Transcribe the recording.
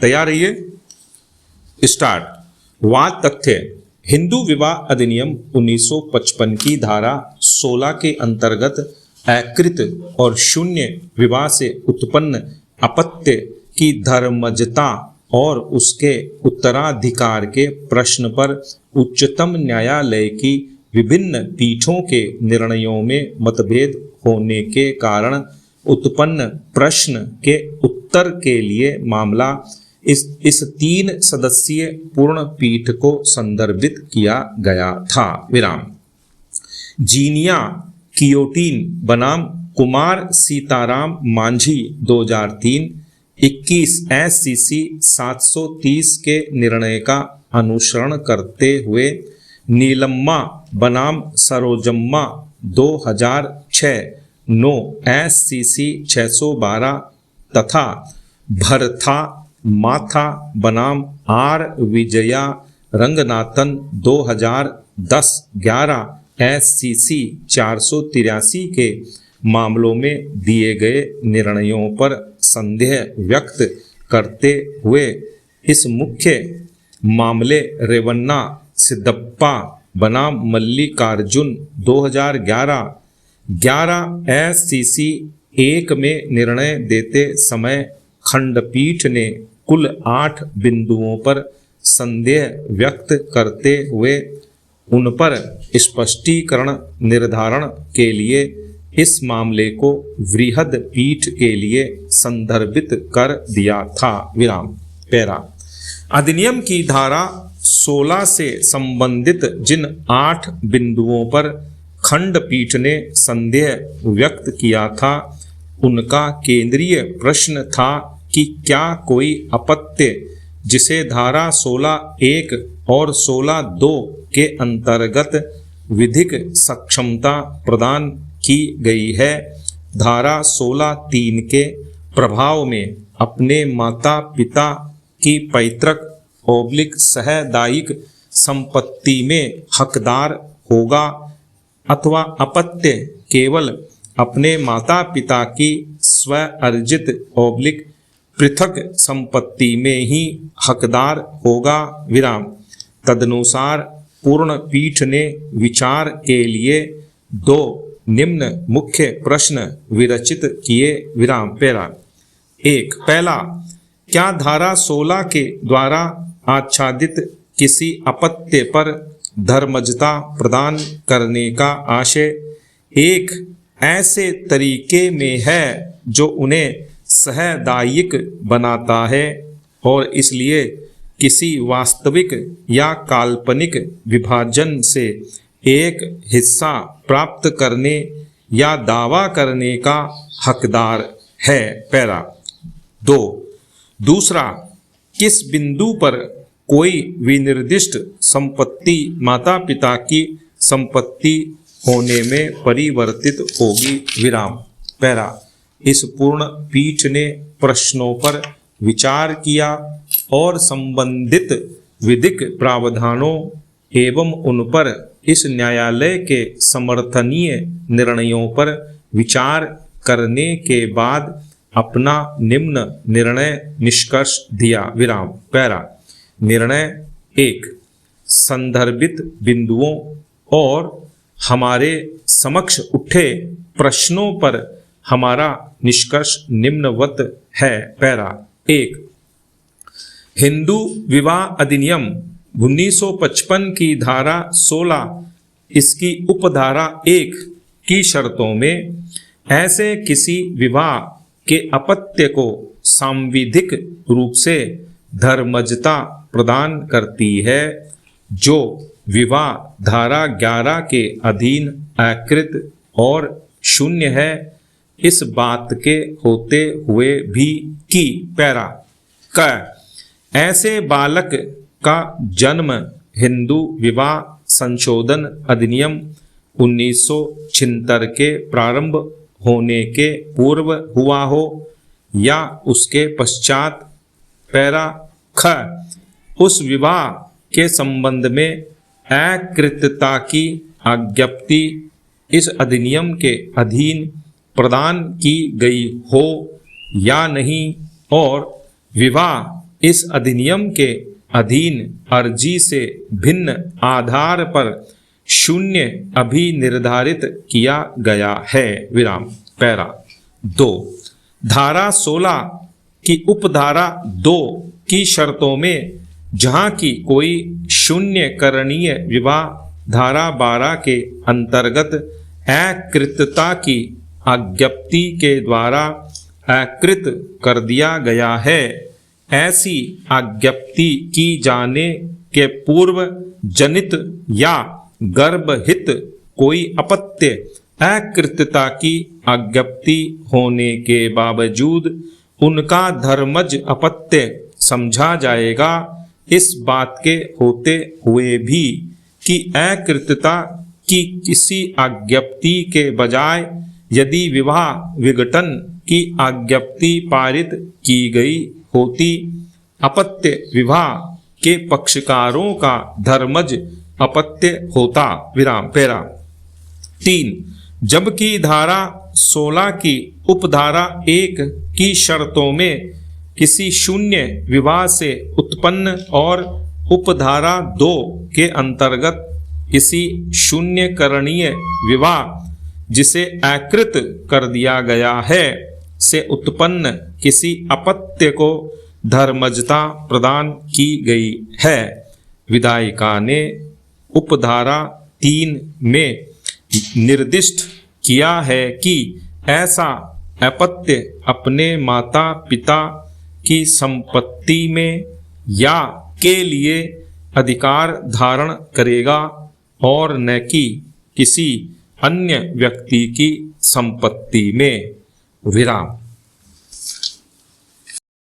तैयार रहिए। स्टार्ट। वाद तथ्य। हिंदू विवाह अधिनियम 1955 की धारा 16 के अंतर्गत एकृत और शून्य विवाह से उत्पन्न अपत्य की धर्मजता और उसके उत्तराधिकार के प्रश्न पर उच्चतम न्यायालय की विभिन्न पीठों के निर्णयों में मतभेद होने के कारण उत्पन्न प्रश्न के उत्तर के लिए मामला इस 3 सदस्यीय पूर्ण पीठ को संदर्भित किया गया था। विराम। जीनिया कियोटिन बनाम कुमार सीताराम मांझी 2003 21 SCC 730 के निर्णय का अनुसरण करते हुए नीलम्मा बनाम सरोजम्मा 2006 9 SCC 612 तथा भरथा माथा बनाम आर विजया रंगनाथन 2010 11 SCC 483 के मामलों में दिए गए निर्णयों पर संदेह व्यक्त करते हुए इस मुख्य मामले रेवन्ना सिद्धप्पा बनाम मल्लिकार्जुन 2011 11 SCC 1 में निर्णय देते समय खंडपीठ ने कुल 8 बिंदुओं पर संदेह व्यक्त करते हुए उन पर स्पष्टीकरण निर्धारण के लिए इस मामले को वृहद पीठ के लिए संदर्भित कर दिया था। विराम। पैरा। अधिनियम की धारा 16 से संबंधित जिन 8 बिंदुओं पर खंडपीठ ने संदेह व्यक्त किया था उनका केंद्रीय प्रश्न था कि क्या कोई अपत्य जिसे धारा 16(1) और 16(2) के अंतर्गत विधिक सक्षमता प्रदान की गई है, धारा 16(3) के प्रभाव में अपने माता पिता की पैतृक सहदायिक संपत्ति में हकदार होगा अथवा अपत्य केवल अपने माता पिता की स्व अर्जित पृथक संपत्ति में ही हकदार होगा। विराम। तदनुसार पूर्ण पीठ ने विचार के लिए 2 निम्न मुख्य प्रश्न विरचित किए। विराम। पैरा। 1। पहला, क्या धारा 16 के द्वारा आच्छादित किसी अपत्य पर धर्मजता प्रदान करने का आशय एक ऐसे तरीके में है जो उन्हें सहदायिक बनाता है और इसलिए किसी वास्तविक या काल्पनिक विभाजन से एक हिस्सा प्राप्त करने या दावा करने का हकदार है। पैरा। 2। दूसरा, किस बिंदु पर कोई विनिर्दिष्ट संपत्ति माता पिता की संपत्ति होने में परिवर्तित होगी। विराम। पैरा। इस पूर्ण पीठ ने प्रश्नों पर विचार किया और संबंधित विधिक प्रावधानों एवं उन पर इस न्यायालय के समर्थनीय निर्णयों पर विचार करने के बाद अपना निम्न निर्णय निष्कर्ष दिया। विराम। पैरा। निर्णय 1। संदर्भित बिंदुओं और हमारे समक्ष उठे प्रश्नों पर हमारा निष्कर्ष निम्नवत है। पैरा। 1। हिंदू विवाह अधिनियम 1955 की धारा 16 इसकी उपधारा 1 की शर्तों में ऐसे किसी विवाह के अपत्य को सांविधिक रूप से धर्मजता प्रदान करती है जो विवाह धारा 11 के अधीन एकृत और शून्य है, इस बात के होते हुए भी कि पैरा क ऐसे बालक का जन्म हिंदू विवाह संशोधन अधिनियम 1976 के प्रारंभ होने के पूर्व हुआ हो या उसके पश्चात। पैरा ख उस विवाह के संबंध में अकृतता की आज्ञप्ति इस अधिनियम के अधीन प्रदान की गई हो या नहीं और विवाह इस अधिनियम के अधीन अर्जी से भिन्न आधार पर शून्य अभी निर्धारित किया गया है। विराम। पैरा 2। धारा 16 की उपधारा 2 की शर्तों में जहाँ की कोई शून्य करणीय विवाह धारा 12 के अंतर्गत अकृतता की अज्ञप्ति के द्वारा अकृत कर दिया गया है, ऐसी अज्ञप्ति की जाने के पूर्व जनित या गर्भहित कोई अपत्य अकृतता की अज्ञप्ति होने के बावजूद उनका धर्मज अपत्य समझा जाएगा, इस बात के होते हुए भी कि अकृतता की किसी अज्ञप्ति के बजाय यदि विवाह विघटन की अज्ञप्ति पारित की गई होती, अपत्य विवाह के पक्षकारों का धर्मज अपत्य होता। विराम। पैरा 3। जबकि धारा 16 की उपधारा 1 की शर्तों में किसी शून्य विवाह से उत्पन्न और उपधारा 2 के अंतर्गत किसी शून्य करणीय विवाह जिसे अकृत कर दिया गया है से उत्पन्न किसी अपत्य को धर्मजता प्रदान की गई है। विधायिका ने उपधारा 3 में निर्दिष्ट किया है कि ऐसा अपत्य अपने माता पिता की संपत्ति में या के लिए अधिकार धारण करेगा और न कि किसी अन्य व्यक्ति की संपत्ति में। विराम।